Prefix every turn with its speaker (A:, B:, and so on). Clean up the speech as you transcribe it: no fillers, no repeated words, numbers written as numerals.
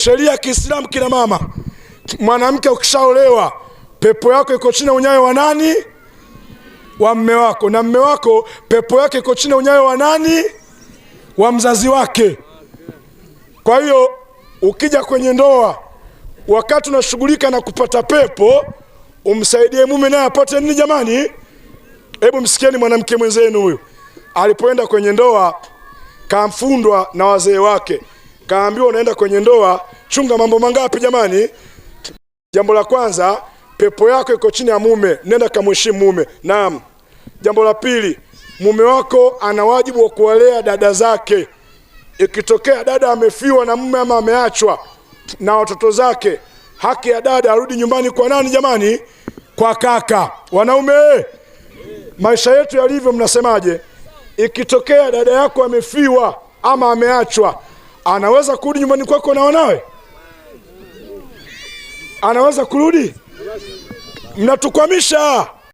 A: Sheria ya Kiislamu, kina mama, mwanamke ukishaolewa, pepo yako iko chini ya unyayo wa nani? Wa mme wako. Na mme wako pepo yake iko chini ya unyayo wa nani? Wa mzazi wake. Kwa hiyo ukija kwenye ndoa, wakati unashughulika na kupata pepo, umsaidie mume naye apate nini jamani? Hebu msikieni mwanamke mwenzenu huyu. Alipoenda kwenye ndoa, kamfundwa na wazee wake. Kaambiwa unaenda kwenye ndoa, chunga mambo mangapi jamani? Jambo la kwanza, pepo yako iko chini ya mume, nenda kamheshimu mume. Naam. Jambo la pili, mume wako ana wajibu wa kuwalea dada zake. Ikitokea dada amefiwa na mume ama ameachwa na watoto zake, haki ya dada arudi nyumbani kwa nani jamani? Kwa kaka. Wanaume, maisha yetu yalivyo, mnasemaje? Ikitokea dada yako amefiwa ama ameachwa, anaweza kurudi nyumbani kwako na wanawe? Anaweza kurudi? Mnatukwamisha.